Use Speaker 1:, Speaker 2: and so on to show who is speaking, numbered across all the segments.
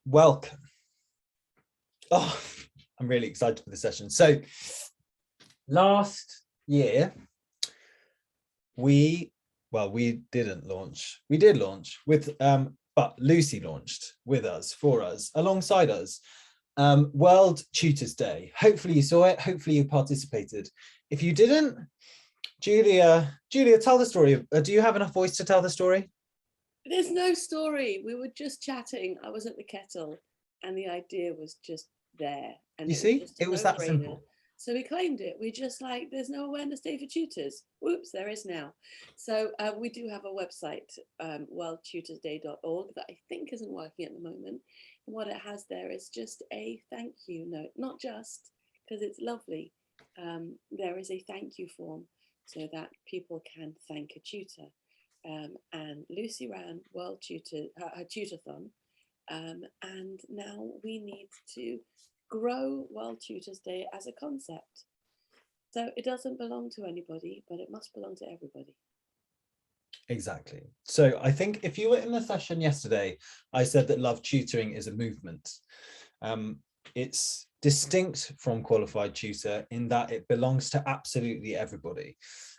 Speaker 1: Welcome. Oh, I'm really excited for this session. So last year, we didn't launch. We did launch with, but Lucy launched with us, for us, alongside us, World Tutors Day. Hopefully you saw it. Hopefully you participated. If you didn't, Julia, tell the story. Do you have enough voice to tell the story?
Speaker 2: There's no story. We were just chatting. I was at the kettle and the idea was just there. And
Speaker 1: You see, it was that simple.
Speaker 2: So we claimed it. We just like, there's no awareness day for tutors. Whoops, there is now. So we do have a website, worldtutorsday.org, that I think isn't working at the moment. And what it has there is just a thank you note, not just because it's lovely. There is a thank you form so that people can thank a tutor. And Lucy ran World Tutor, her Tutorthon, and now we need to grow World Tutors Day as a concept. So it doesn't belong to anybody, but it must belong to everybody.
Speaker 1: Exactly. So I think if you were in the session yesterday, I said that love tutoring is a movement. It's distinct from qualified tutor in that it belongs to absolutely everybody.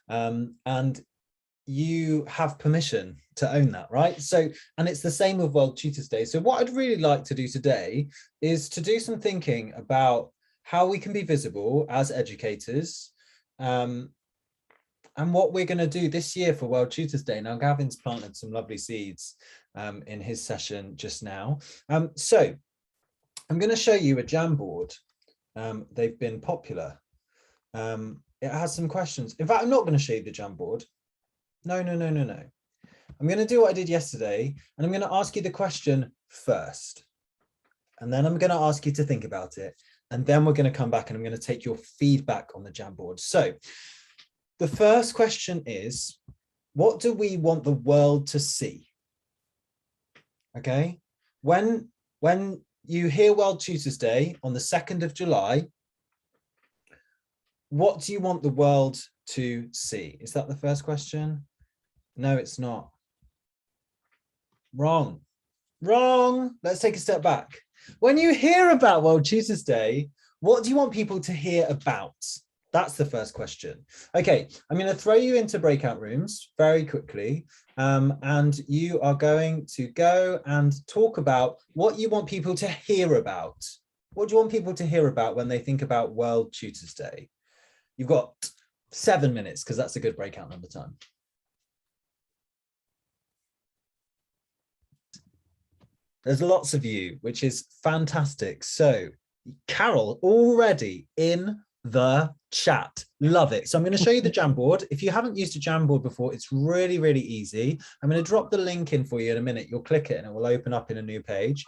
Speaker 1: And you have permission to own that, right? So, and it's the same with World Tutors Day. So what I'd really like to do today is to do some thinking about how we can be visible as educators, and what we're going to do this year for World Tutors Day. Now, Gavin's planted some lovely seeds in his session just now. So I'm going to show you a Jamboard. They've been popular. It has some questions. In fact, I'm not going to show you the Jamboard. No. I'm going to do what I did yesterday, and I'm going to ask you the question first. And then I'm going to ask you to think about it. And then we're going to come back and I'm going to take your feedback on the Jamboard. So the first question is, what do we want the world to see? Okay. When you hear World Tutors Day on the 2nd of July, what do you want the world to see? Is that the first question? No, it's not. Wrong. Let's take a step back. When you hear about World Tutors Day, what do you want people to hear about? That's the first question. Okay, I'm going to throw you into breakout rooms very quickly, and you are going to go and talk about what you want people to hear about. What do you want people to hear about when they think about World Tutors Day? You've got 7 minutes because that's a good breakout number time. There's lots of you, which is fantastic. So Carol already in the chat. Love it. So I'm going to show you the Jamboard. If you haven't used a Jamboard before, it's really, really easy. I'm going to drop the link in for you in a minute. You'll click it and it will open up in a new page.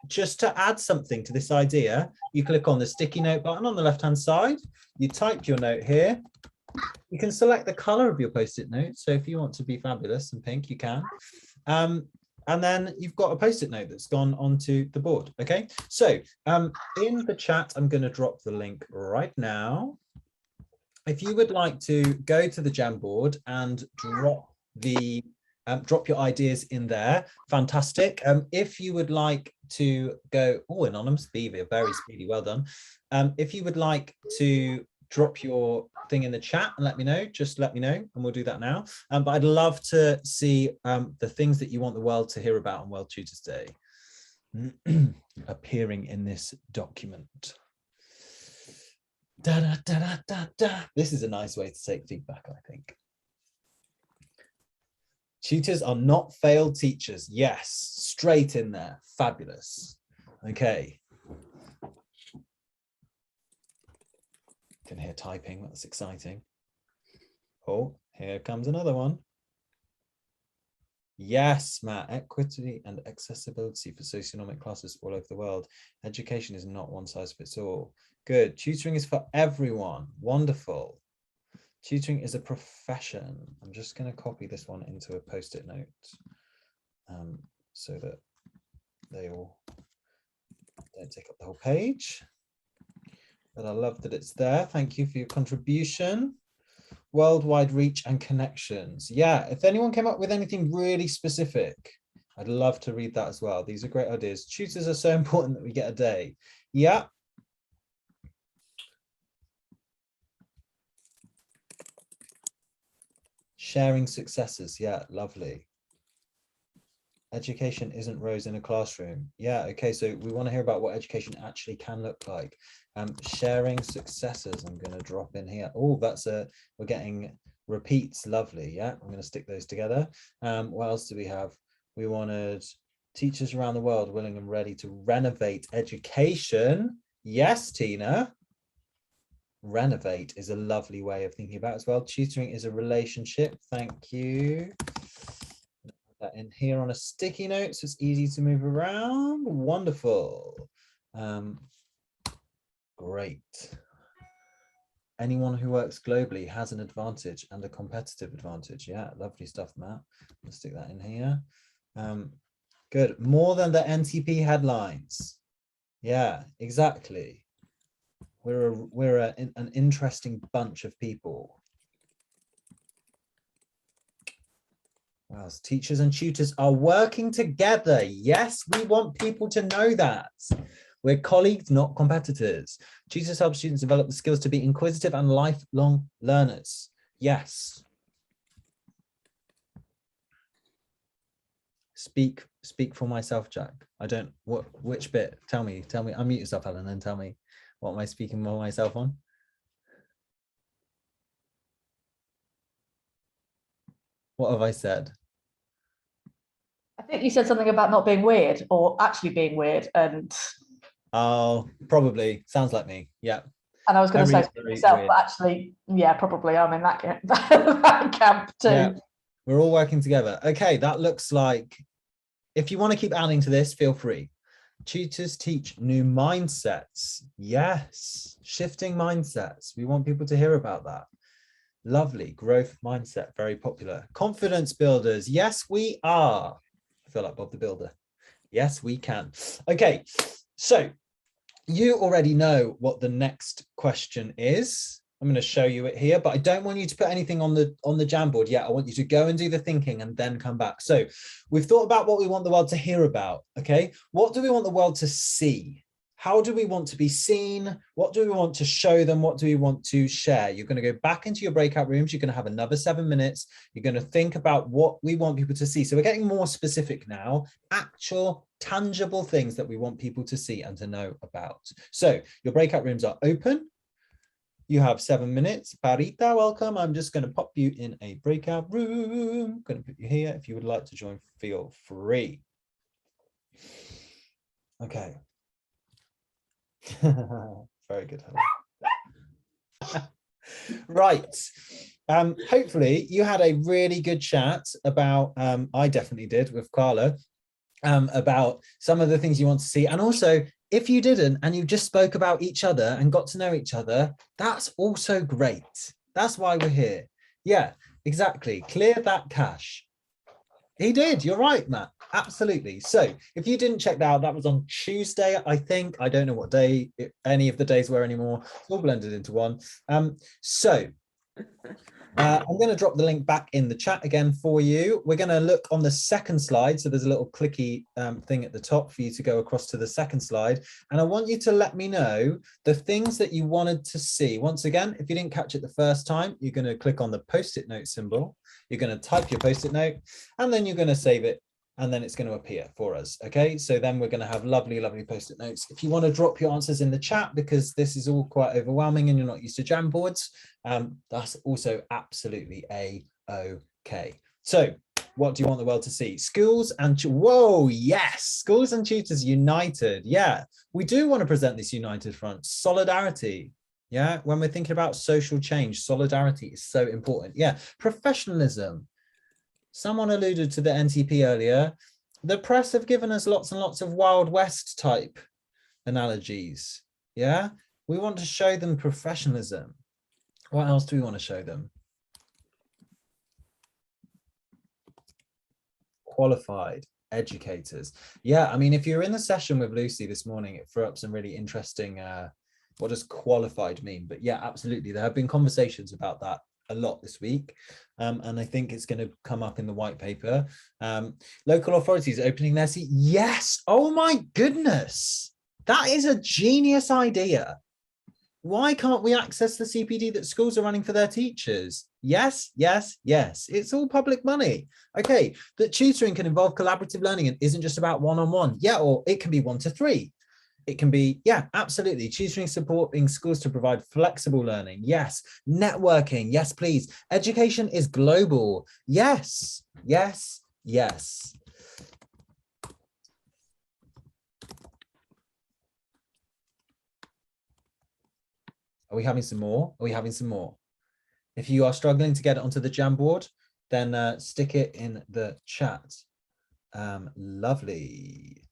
Speaker 1: Just to add something to this idea, you click on the sticky note button on the left-hand side. You type your note here. You can select the color of your Post-it note. So if you want to be fabulous and pink, you can. And then you've got a Post-it note that's gone onto the board. Okay, so in the chat, I'm going to drop the link right now. If you would like to go to the Jamboard and drop your ideas in there, fantastic. If you would like to go, oh, anonymous Beaver, very speedy, well done. If you would like to drop your thing in the chat and let me know, just let me know and we'll do that now. But I'd love to see the things that you want the world to hear about on World Tutors Day appearing in this document. This is a nice way to take feedback, I think. Tutors are not failed teachers. Yes, straight in there. Fabulous. Okay. Can hear typing, that's exciting. Oh, here comes another one. Yes, Matt, equity and accessibility for socioeconomic classes all over the world. Education is not one size fits all. Good, tutoring is for everyone, wonderful. Tutoring is a profession. I'm just going to copy this one into a Post-it note so that they all don't take up the whole page. But I love that it's there. Thank you for your contribution. Worldwide reach and connections. Yeah, if anyone came up with anything really specific, I'd love to read that as well. These are great ideas. Tutors are so important that we get a day. Yeah. Sharing successes. Yeah, lovely. Education isn't rows in a classroom. Yeah, okay, so we want to hear about what education actually can look like. Sharing successes, I'm going to drop in here. Oh, we're getting repeats, lovely. Yeah, I'm going to stick those together. What else do we have? We wanted teachers around the world willing and ready to renovate education. Yes, Tina. Renovate is a lovely way of thinking about it as well. Tutoring is a relationship. Thank you. That in here on a sticky note so it's easy to move around. Wonderful. Great. Anyone who works globally has an advantage and a competitive advantage. Yeah, lovely stuff, Matt. Let's stick that in here. Good. More than the NTP headlines. Yeah, exactly. We're an interesting bunch of people. Whilst teachers and tutors are working together. Yes, we want people to know that. We're colleagues, not competitors. Tutors help students develop the skills to be inquisitive and lifelong learners. Yes. Speak for myself, Jack. I don't, which bit? Tell me, unmute yourself, Helen, and tell me what am I speaking for myself on? What have I said?
Speaker 3: I think you said something about not being weird or actually being weird. And
Speaker 1: oh, probably sounds like me. Yeah.
Speaker 3: And I was going to say yourself,
Speaker 1: weird.
Speaker 3: but actually, yeah, probably I'm in that camp, that camp too.
Speaker 1: Yeah, we're all working together. Okay, that looks like, if you want to keep adding to this, feel free. Tutors teach new mindsets. Yes, shifting mindsets. We want people to hear about that. Lovely. Growth mindset, very popular. Confidence builders. Yes, we are. I feel like Bob the Builder. Yes, we can. Okay, so you already know what the next question is. I'm going to show you it here, but I don't want you to put anything on the Jamboard yet. I want you to go and do the thinking and then come back. So we've thought about what we want the world to hear about. Okay, what do we want the world to see? How do we want to be seen? What do we want to show them? What do we want to share? You're going to go back into your breakout rooms. You're going to have another 7 minutes. You're going to think about what we want people to see. So we're getting more specific now, actual tangible things that we want people to see and to know about. So your breakout rooms are open. You have 7 minutes. Parita, welcome. I'm just going to pop you in a breakout room. I'm going to put you here. If you would like to join, feel free. Okay. Very good. Right. Hopefully you had a really good chat about, I definitely did with Carla, about some of the things you want to see. And also, if you didn't and you just spoke about each other and got to know each other, that's also great. That's why we're here. Yeah, exactly. Clear that cache. He did. You're right, Matt. Absolutely. So if you didn't check that out, that was on Tuesday, I think. I don't know what day any of the days were anymore. It's all blended into one. I'm going to drop the link back in the chat again for you. We're going to look on the second slide. So there's a little clicky thing at the top for you to go across to the second slide. And I want you to let me know the things that you wanted to see. Once again, if you didn't catch it the first time, you're going to click on the post-it note symbol. You're going to type your post-it note and then you're going to save it. And then it's going to appear for us. Okay, so then we're going to have lovely, lovely post-it notes. If you want to drop your answers in the chat, because this is all quite overwhelming and you're not used to Jamboards, that's also absolutely a-okay. So what do you want the world to see? Schools and, whoa, yes, schools and tutors united. Yeah, we do want to present this united front. Solidarity. Yeah, when we're thinking about social change, solidarity is so important. Yeah, professionalism. Someone alluded to the NTP earlier. The press have given us lots and lots of Wild West type analogies. Yeah, we want to show them professionalism. What else do we want to show them? Qualified educators. Yeah, I mean, if you're in the session with Lucy this morning, it threw up some really interesting, what does qualified mean? But yeah, absolutely. There have been conversations about that a lot this week. And I think it's going to come up in the white paper. Local authorities opening their seat. Yes. Oh my goodness. That is a genius idea. Why can't we access the CPD that schools are running for their teachers? Yes, yes, yes. It's all public money. Okay, that tutoring can involve collaborative learning and isn't just about one-on-one. Yeah, or it can be 1 to 3. It can be, yeah, absolutely. Tutoring supporting schools to provide flexible learning. Yes. Networking. Yes, please. Education is global. Yes, yes, yes. Are we having some more? Are we having some more? If you are struggling to get it onto the Jamboard, then stick it in the chat. Lovely.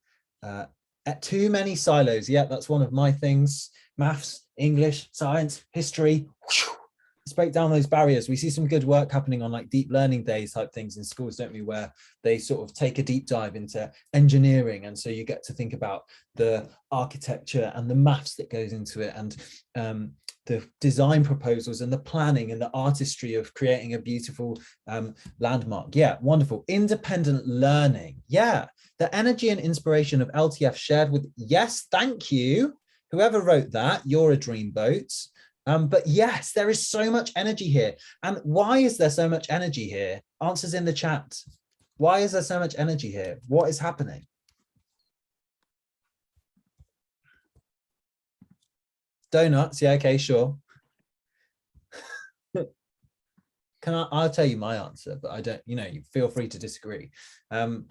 Speaker 1: Too many silos. Yeah, that's one of my things. Maths, English, science, history. Let's break down those barriers. We see some good work happening on like deep learning days type things in schools, don't we, where they sort of take a deep dive into engineering, and so you get to think about the architecture and the maths that goes into it, and the design proposals and the planning and the artistry of creating a beautiful landmark. Yeah, wonderful. Independent learning. Yeah, the energy and inspiration of LTF shared with, yes, thank you. Whoever wrote that, you're a dreamboat. But yes, there is so much energy here. And why is there so much energy here? Answers in the chat. Why is there so much energy here? What is happening? Donuts, yeah, okay, sure. I'll tell you my answer, but I don't, you feel free to disagree. We're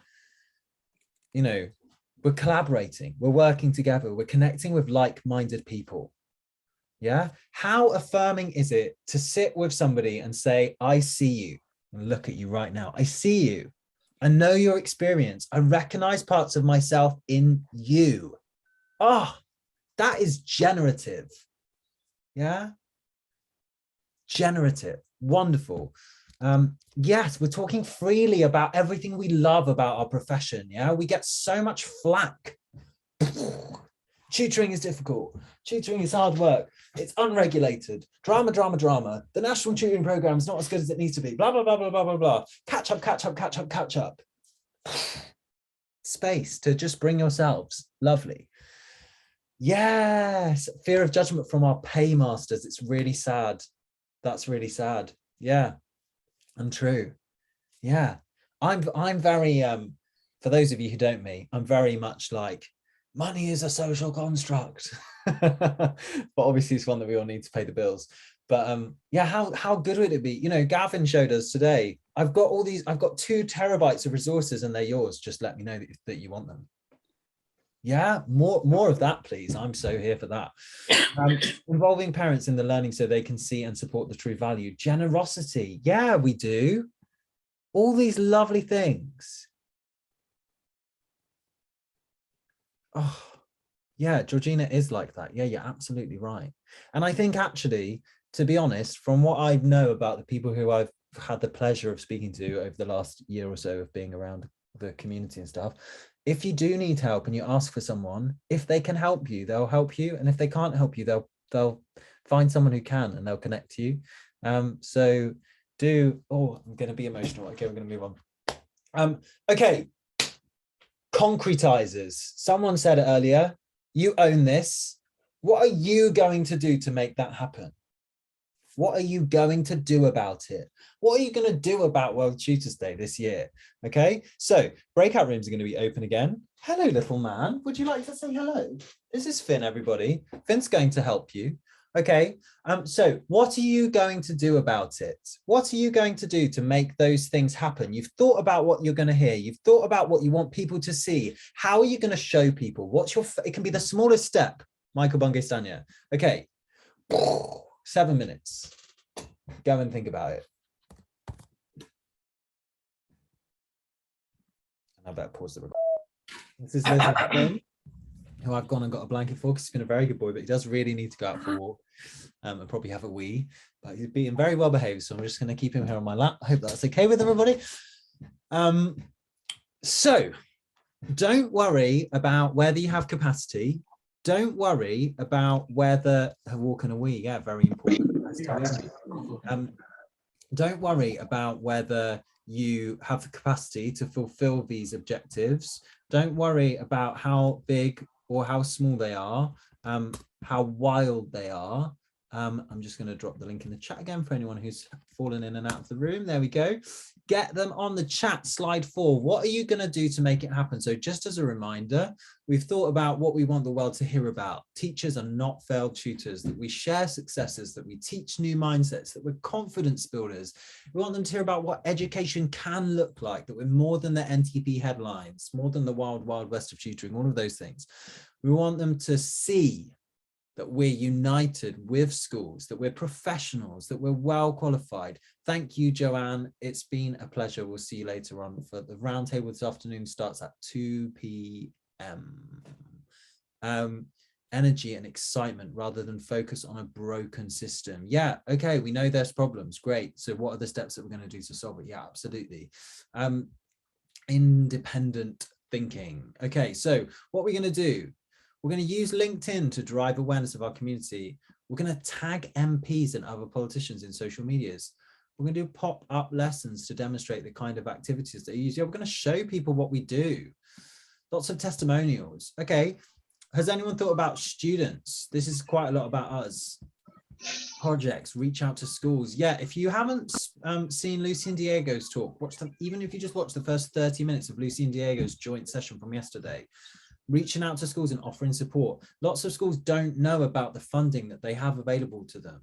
Speaker 1: collaborating, we're working together, we're connecting with like-minded people. Yeah. How affirming is it to sit with somebody and say, I see you and look at you right now. I see you. I know your experience. I recognize parts of myself in you. Oh, that is generative. Yeah. Generative. Wonderful. Yes, we're talking freely about everything we love about our profession. Yeah. We get so much flack. Tutoring is difficult. Tutoring is hard work. It's unregulated. Drama, drama, drama. The national tutoring program is not as good as it needs to be. Blah, blah, blah, blah, blah, blah, blah. Catch up, catch up, catch up, catch up. Space to just bring yourselves. Lovely. Yes. Fear of judgment from our paymasters. It's really sad. That's really sad. Yeah. And true. Yeah. I'm very, for those of you who don't me, I'm very much like, money is a social construct. But obviously it's one that we all need to pay the bills. But yeah, how good would it be? Gavin showed us today, I've got 2 terabytes of resources and they're yours. Just let me know that you want them. Yeah, more of that, please. I'm so here for that. Involving parents in the learning so they can see and support the true value. Generosity. Yeah, we do. All these lovely things. Oh, yeah, Georgina is like that. Yeah, you're absolutely right. And I think actually, to be honest, from what I know about the people who I've had the pleasure of speaking to over the last year or so of being around the community and stuff, if you do need help and you ask for someone, if they can help you, they'll help you. And if they can't help you, they'll find someone who can and they'll connect you. So I'm going to be emotional. Okay, we're going to move on. Okay. Concretizers. Someone said it earlier. You own this. What are you going to do to make that happen? What are you going to do about it? What are you going to do about World Tutors Day this year? Okay, so breakout rooms are going to be open again. Hello, little man. Would you like to say hello? This is Finn, everybody. Finn's going to help you. Okay, so what are you going to do about it? What are you going to do to make those things happen? You've thought about what you're going to hear. You've thought about what you want people to see. How are you going to show people? It can be the smallest step. Michael Bungay-Stanya. Okay, 7 minutes. Go and think about it. I better pause the recording. This is little Finn, who I've gone and got a blanket for because he's been a very good boy, but he does really need to go out for a walk and probably have a wee. But he's being very well behaved, so I'm just going to keep him here on my lap. I hope that's okay with everybody. So don't worry about whether you have capacity. Don't worry about whether a walk and a wee. Yeah, very important. don't worry about whether you have the capacity to fulfill these objectives. Don't worry about how big or how small they are, how wild they are. I'm just going to drop the link in the chat again for anyone who's fallen in and out of the room. There we go. Get them on the chat. Slide 4. What are you going to do to make it happen? So just as a reminder, we've thought about what we want the world to hear about. Teachers are not failed tutors, that we share successes, that we teach new mindsets, that we're confidence builders. We want them to hear about what education can look like, that we're more than the NTP headlines, more than the wild, wild west of tutoring, all of those things. We want them to see that we're united with schools, that we're professionals, that we're well qualified. Thank you, Joanne. It's been a pleasure. We'll see you later on. For the roundtable this afternoon starts at 2 p.m. Energy and excitement rather than focus on a broken system. Yeah, okay, we know there's problems. Great. So what are the steps that we're going to do to solve it? Yeah, absolutely. Independent thinking. Okay, so what we're going to do, we're going to use LinkedIn to drive awareness of our community. We're going to tag MPs and other politicians in social medias. We're going to do pop-up lessons to demonstrate the kind of activities they use. Yeah, we're going to show people what we do. Lots of testimonials. Okay, has anyone thought about students? This is quite a lot about us. Projects, reach out to schools. Yeah, if you haven't seen Lucy and Diego's talk, watch them. Even if you just watch the first 30 minutes of Lucy and Diego's joint session from yesterday, reaching out to schools and offering support. Lots of schools don't know about the funding that they have available to them.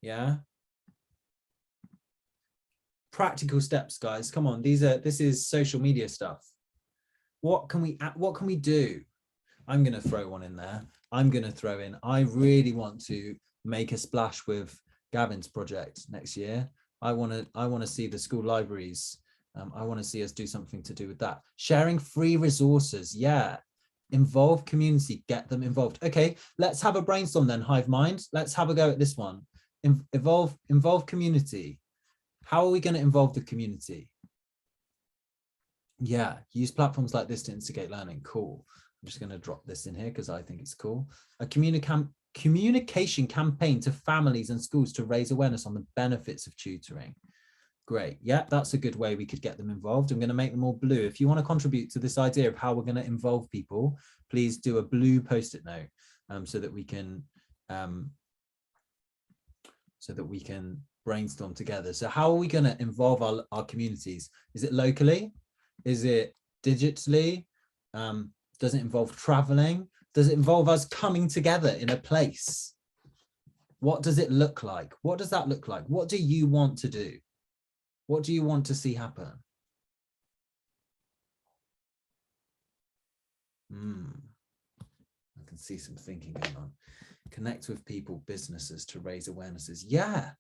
Speaker 1: Yeah. Practical steps, guys. Come on. This is social media stuff. What can we do? I'm going to throw one in there. I'm going to throw in, I really want to make a splash with Gavin's project next year. I want to see the school libraries. I want to see us do something to do with that. Sharing free resources. Yeah. Involve community, get them involved. Okay, let's have a brainstorm then, Hive Mind. Let's have a go at this one. Involve community. How are we going to involve the community? Yeah, use platforms like this to instigate learning. Cool. I'm just going to drop this in here because I think it's cool. A communication campaign to families and schools to raise awareness on the benefits of tutoring. Great. Yeah, that's a good way we could get them involved. I'm going to make them all blue. If you want to contribute to this idea of how we're going to involve people, please do a blue post-it note so that we can brainstorm together. So how are we going to involve our communities? Is it locally? Is it digitally? Does it involve traveling? Does it involve us coming together in a place? What does it look like? What does that look like? What do you want to do? What do you want to see happen? I can see some thinking going on. Connect with people, businesses to raise awarenesses. Yeah.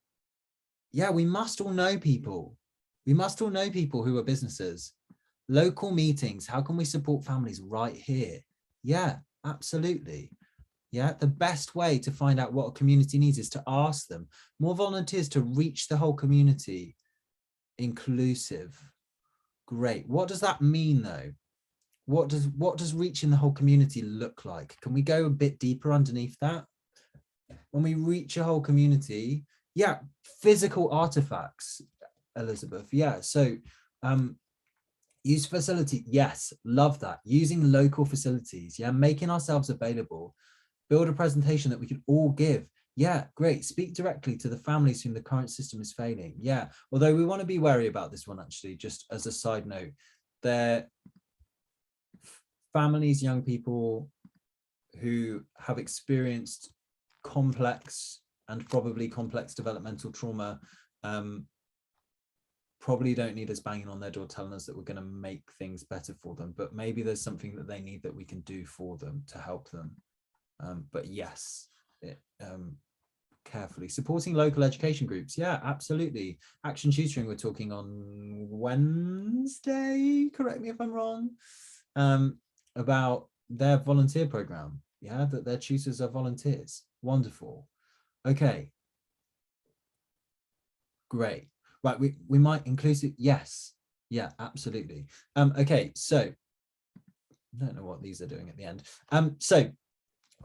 Speaker 1: Yeah, we must all know people. We must all know people who are businesses. Local meetings. How can we support families right here? Yeah, absolutely. Yeah, the best way to find out what a community needs is to ask them. More volunteers to reach the whole community. Inclusive. Great. What does that mean though? What does reaching the whole community look like? Can we go a bit deeper underneath that? When we reach a whole community, yeah, physical artifacts, Elizabeth. Yeah, so use facility. Yes, love that. Using local facilities. Yeah, making ourselves available. Build a presentation that we can all give. Yeah, great. Speak directly to the families whom the current system is failing. Yeah, although we want to be wary about this one, actually, just as a side note. They're families, young people who have experienced complex and probably complex developmental trauma probably don't need us banging on their door telling us that we're going to make things better for them, but maybe there's something that they need that we can do for them to help them. But yes, carefully supporting local education groups. Yeah, absolutely. Action Tutoring, we're talking on Wednesday, correct me if I'm wrong, about their volunteer program. Yeah, that their tutors are volunteers. Wonderful. Okay, great. Right, we might inclusive. Yes, yeah, absolutely. Okay, so I don't know what these are doing at the end. So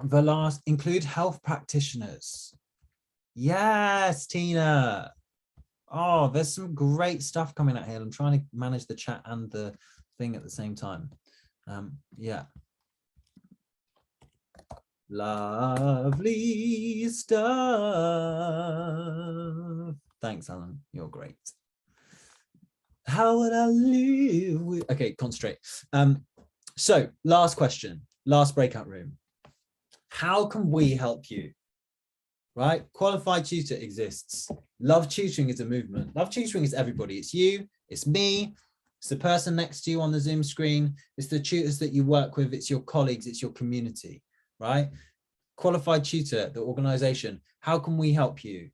Speaker 1: the last, include health practitioners. Yes, Tina. Oh, there's some great stuff coming out here. I'm trying to manage the chat and the thing at the same time. Yeah. Lovely stuff. Thanks, Alan. You're great. How would I live? Okay, concentrate. So last question, last breakout room. How can we help you? Right? Qualified tutor exists. Love tutoring is a movement. Love tutoring is everybody. It's you, it's me, it's the person next to you on the Zoom screen, it's the tutors that you work with, it's your colleagues, it's your community, right? Qualified tutor, the organization. How can we help you?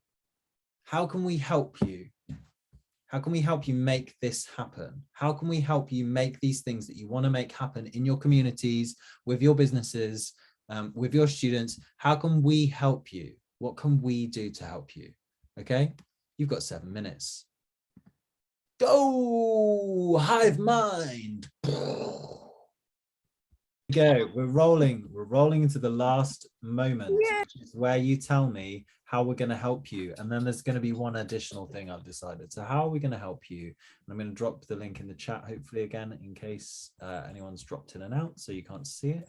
Speaker 1: How can we help you? How can we help you make this happen? How can we help you make these things that you want to make happen in your communities, with your businesses, with your students? How can we help you? What can we do to help you? Okay, you've got 7 minutes. Go, hive mind. Go, we're rolling into the last moment, which is where you tell me how we're going to help you. And then there's going to be one additional thing I've decided. So how are we going to help you? And I'm going to drop the link in the chat, hopefully, again, in case anyone's dropped in and out so you can't see it.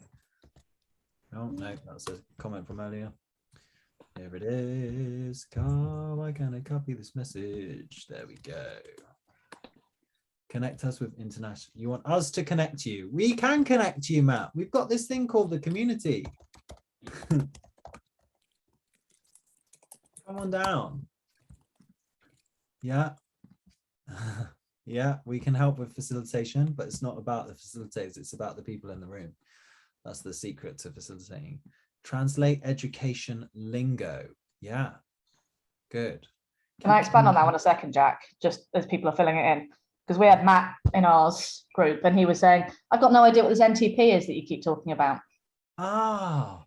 Speaker 1: Oh, no, that's a comment from earlier. Here it is. How am I going to copy this message? There we go. Connect us with international. You want us to connect you? We can connect you, Matt. We've got this thing called the community. Come on down. Yeah. Yeah, we can help with facilitation, but it's not about the facilitators. It's about the people in the room. That's the secret to facilitating. Translate education lingo. Yeah, good.
Speaker 3: Can I expand on that one a second, Jack? Just as people are filling it in, because we had Matt in ours group, and he was saying, "I've got no idea what this NTP is that you keep talking about."
Speaker 1: Ah,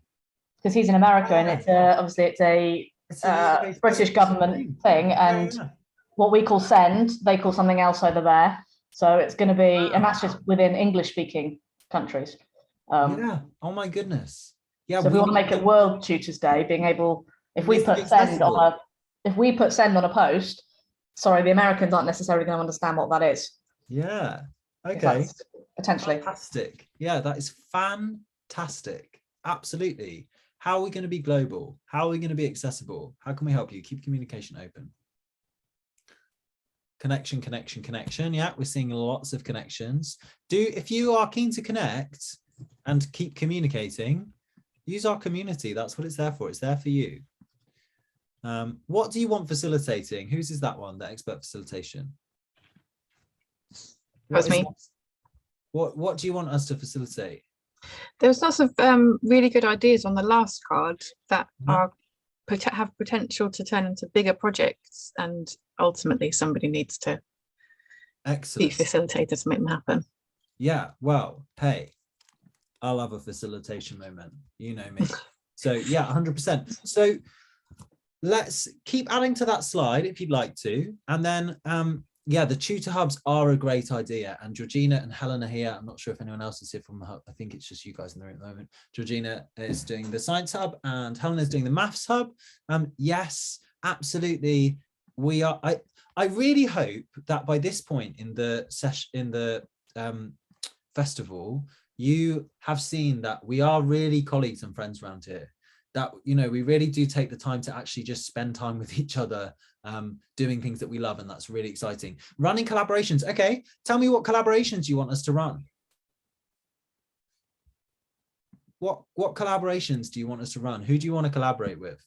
Speaker 3: because he's in America, and it's obviously it's a British government thing, and what we call send, they call something else over there. So it's going to be, and that's just within English-speaking countries.
Speaker 1: Yeah. Oh my goodness. Yeah.
Speaker 3: So if we want to make it World Tutors Day, being able, if we put send on a post, sorry, the Americans aren't necessarily going to understand what that is.
Speaker 1: Yeah. Okay.
Speaker 3: Potentially.
Speaker 1: Fantastic. Yeah, that is fantastic. Absolutely. How are we going to be global? How are we going to be accessible? How can we help you? Keep communication open. Connection, connection, connection. Yeah, we're seeing lots of connections. If you are keen to connect and keep communicating, use our community. That's what it's there for. It's there for you. What do you want facilitating? Whose is that one, the expert facilitation?
Speaker 4: That's me.
Speaker 1: What do you want us to facilitate?
Speaker 4: There's lots of really good ideas on the last card that have potential to turn into bigger projects, and ultimately somebody needs to be facilitated to make them happen. Yeah,
Speaker 1: well, hey, I'll have a facilitation moment. You know me. So yeah, 100%. So let's keep adding to that slide if you'd like to. And then, yeah, the tutor hubs are a great idea. And Georgina and Helen are here. I'm not sure if anyone else is here from the hub. I think it's just you guys in the room at the moment. Georgina is doing the science hub and Helen is doing the maths hub. Yes, absolutely. We are. I really hope that by this point in the session, in the festival, you have seen that we are really colleagues and friends around here. That, you know, we really do take the time to actually just spend time with each other, doing things that we love, and that's really exciting. Running collaborations. Okay, tell me what collaborations you want us to run. What collaborations do you want us to run? Who do you want to collaborate with?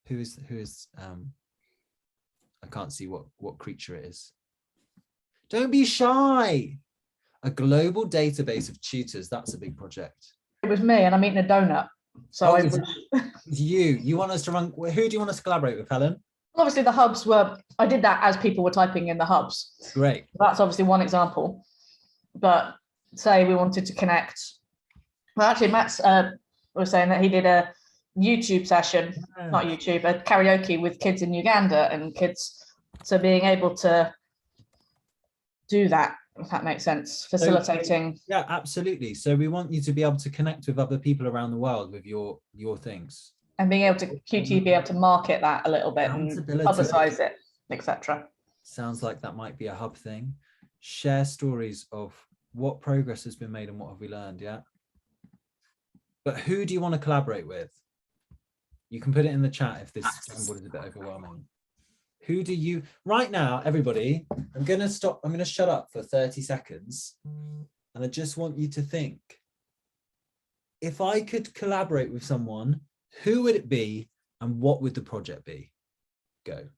Speaker 1: Who is I can't see what creature it is. Don't be shy. A global database of tutors. That's a big project.
Speaker 3: It was me, and I'm eating a donut. So
Speaker 1: it's you want us to run. Who do you want us to collaborate with, Helen?
Speaker 3: Obviously the hubs were, I did that as people were typing in the hubs.
Speaker 1: Great.
Speaker 3: That's obviously one example. But say we wanted to connect. Well, actually, Matt's was saying that he did a YouTube session, not YouTube, a karaoke with kids in Uganda and kids. So being able to do that, if that makes sense, facilitating.
Speaker 1: So, yeah, absolutely. So we want you to be able to connect with other people around the world with your things.
Speaker 3: And being able to QT be able to market that a little bit and
Speaker 1: Accountability.
Speaker 3: publicize it, etc.
Speaker 1: Sounds like that might be a hub thing. Share stories of what progress has been made and what have we learned. Yeah. But who do you want to collaborate with? You can put it in the chat if this is a bit overwhelming. Who do you, right now, everybody, I'm going to stop. I'm going to shut up for 30 seconds. And I just want you to think, if I could collaborate with someone, who would it be and what would the project be? Go.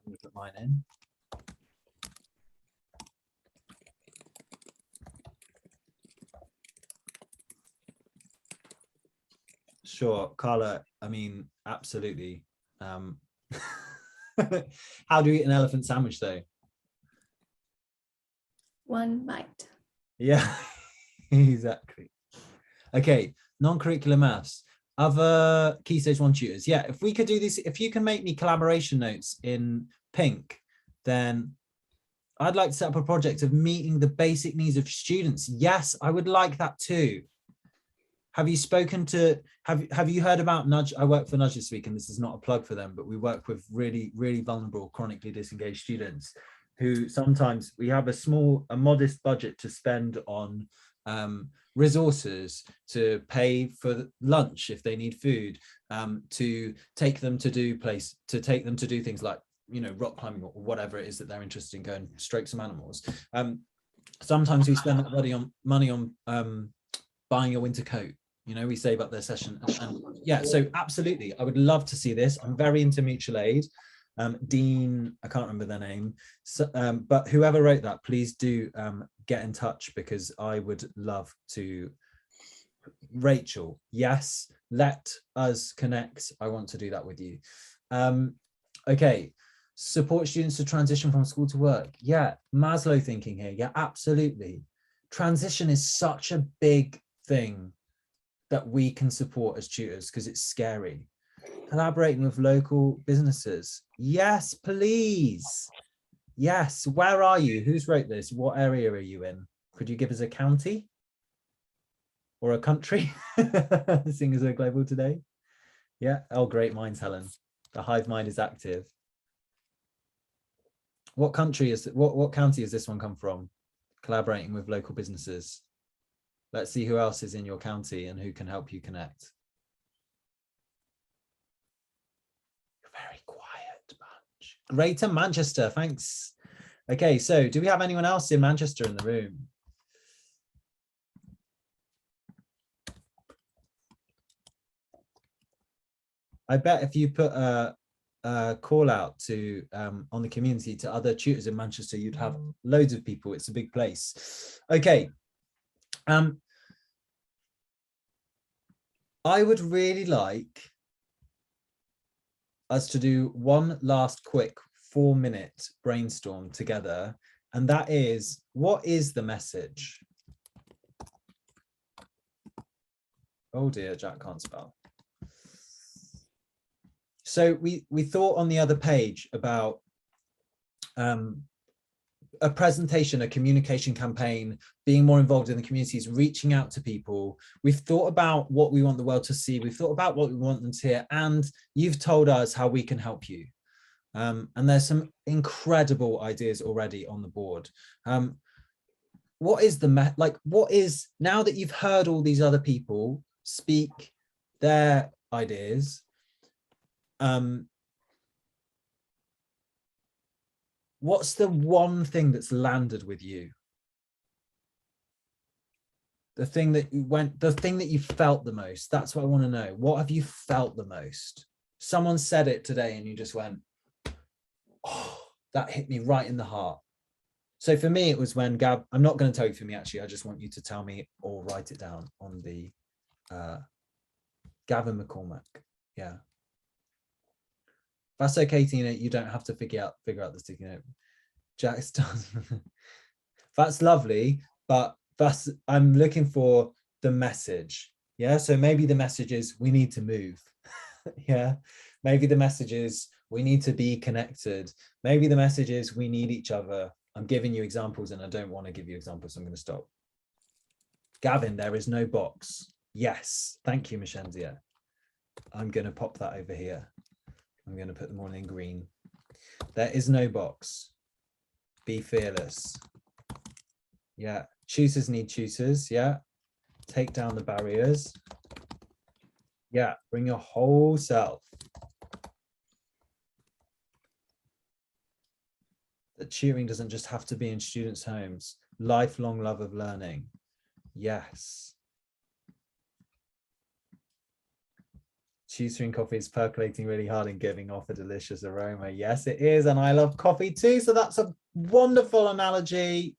Speaker 1: Let me put mine in. Sure, Carla, I mean, absolutely. How do you eat an elephant sandwich though?
Speaker 5: One bite.
Speaker 1: Yeah, exactly. Okay, non-curricular maths, other Key Stage 1 tutors. Yeah, if we could do this, if you can make me collaboration notes in pink, then I'd like to set up a project of meeting the basic needs of students. Yes, I would like that too. Have you spoken to, have you heard about Nudge? I work for Nudge this week, and this is not a plug for them, but we work with really, really vulnerable, chronically disengaged students who sometimes we have a modest budget to spend on resources, to pay for lunch if they need food, to take them to do things like, you know, rock climbing or whatever it is that they're interested in, going stroke some animals. Sometimes we spend that money on buying a winter coat. You know, we save up their session. And yeah, so absolutely, I would love to see this. I'm very into mutual aid. Dean, I can't remember their name, so, but whoever wrote that, please do get in touch, because I would love to. Rachel, yes, let us connect. I want to do that with you. Okay, support students to transition from school to work. Yeah, Maslow thinking here. Yeah, absolutely. Transition is such a big thing that we can support as tutors, because it's scary. Collaborating with local businesses. Yes, please. Yes, where are you? Who's wrote this? What area are you in? Could you give us a county or a country? Seeing as we're global today. Yeah, oh, great minds, Helen. The hive mind is active. What country is, what county has this one come from? Collaborating with local businesses. Let's see who else is in your county and who can help you connect. You're very quiet bunch. Greater Manchester, thanks. Okay, so do we have anyone else in Manchester in the room? I bet if you put a call out to on the community to other tutors in Manchester, you'd have loads of people. It's a big place. Okay. I would really like us to do one last quick 4-minute brainstorm together. And that is, what is the message? Oh dear, Jack can't spell. So we thought on the other page about a presentation, a communication campaign, being more involved in the communities, reaching out to people. We've thought about what we want the world to see. We've thought about what we want them to hear, and you've told us how we can help you. And there's some incredible ideas already on the board. What is what is, now that you've heard all these other people speak their ideas, what's the one thing that's landed with you? The thing that you felt the most. That's what I want to know. What have you felt the most? Someone said it today and you just went, oh, that hit me right in the heart. So for me, it was when Gab, I'm not going to tell you for me, actually, I just want you to tell me or write it down on the Gavin McCormack. Yeah. That's okay, Tina. You don't have to figure out the sticky note. Jack's done. That's lovely, but I'm looking for the message. Yeah. So maybe the message is we need to move. Yeah. Maybe the message is We need to be connected. Maybe the message is we need each other. I'm giving you examples and I don't want to give you examples, so I'm going to stop. Gavin, there is no box. Yes, thank you, Mishenzia. I'm going to pop that over here. I'm going to put them all in green. There is no box. Be fearless. Yeah, tutors need tutors. Yeah, take down the barriers. Yeah, bring your whole self. That tutoring doesn't just have to be in students' homes. Lifelong love of learning. Yes. Tutoring coffee is percolating really hard and giving off a delicious aroma. Yes, it is. And I love coffee too. So that's a wonderful analogy.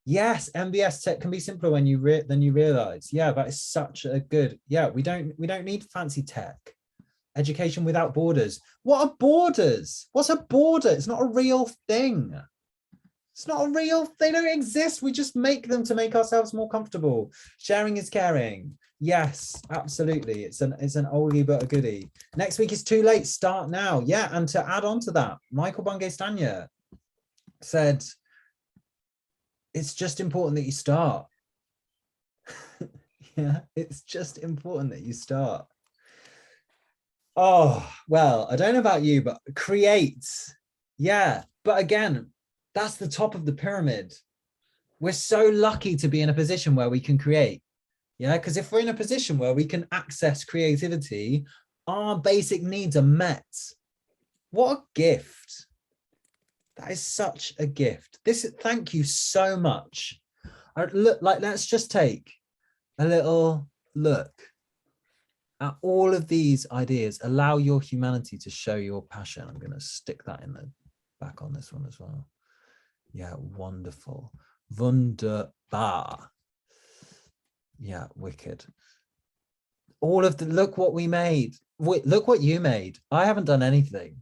Speaker 1: Yes, MBS tech can be simpler when than you realize. Yeah, that is such a good. Yeah, we don't need fancy tech. Education without borders. What are borders? What's a border? It's not a real thing. It's not a real, they don't exist. We just make them to make ourselves more comfortable. Sharing is caring. Yes, absolutely. It's an oldie but a goodie. Next week is too late. Start now. Yeah, and to add on to that, Michael Bungay-Stanier said, it's just important that you start. Yeah, it's just important that you start. Oh, well, I don't know about you, but create. Yeah, but again, that's the top of the pyramid. We're so lucky to be in a position where we can create. Yeah, because if we're in a position where we can access creativity, our basic needs are met. What a gift. That is such a gift. Thank you so much. Look, let's just take a little look at all of these ideas. Allow your humanity to show your passion. I'm going to stick that in the back on this one as well. Yeah, wonderful. Wunderbar. Yeah, wicked. All of the, look what we made. Look what you made. I haven't done anything.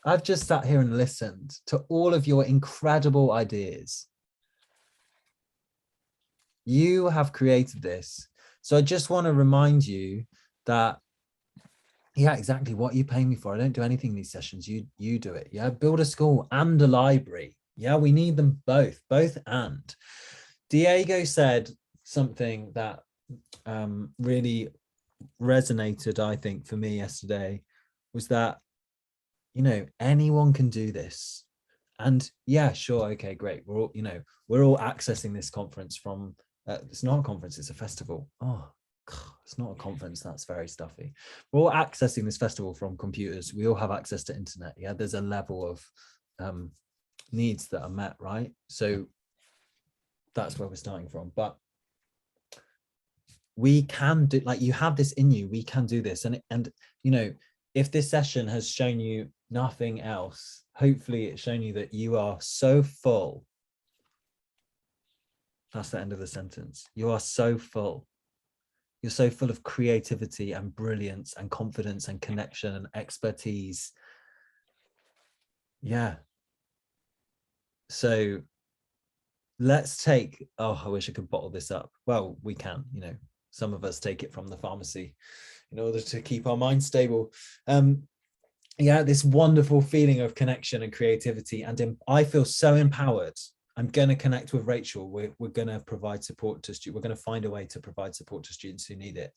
Speaker 1: I've just sat here and listened to all of your incredible ideas. You have created this. So I just want to remind you that, yeah, exactly. What are you paying me for? I don't do anything in these sessions. You do it. Yeah, build a school and a library. Yeah, we need them both and. Diego said something that really resonated, I think, for me yesterday, was that, you know, anyone can do this. And yeah, sure, okay, great. We're all accessing this conference from, it's not a conference, it's a festival. Oh, it's not a conference, that's very stuffy. We're all accessing this festival from computers. We all have access to internet. Yeah, there's a level of needs that are met, right? So that's where we're starting from. But we can do, like, you have this in you, we can do this. And you know, if this session has shown you nothing else, hopefully it's shown you that you are so full. That's the end of the sentence. You are so full. You're so full of creativity and brilliance and confidence and connection and expertise. Yeah. So let's take, oh, I wish I could bottle this up. Well, we can, you know, some of us take it from the pharmacy in order to keep our mind stable. Yeah, this wonderful feeling of connection and creativity. And I feel so empowered. I'm going to connect with Rachel. We're going to provide support to students. We're going to find a way to provide support to students who need it,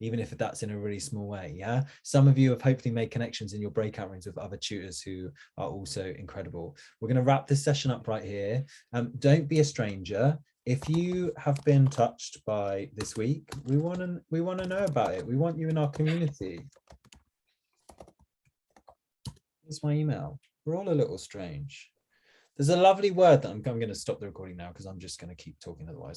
Speaker 1: even if that's in a really small way. Yeah. Some of you have hopefully made connections in your breakout rooms with other tutors who are also incredible. We're going to wrap this session up right here. Don't be a stranger. If you have been touched by this week, we want to know about it. We want you in our community. Here's my email. We're all a little strange. There's a lovely word that I'm going to stop the recording now because I'm just going to keep talking otherwise.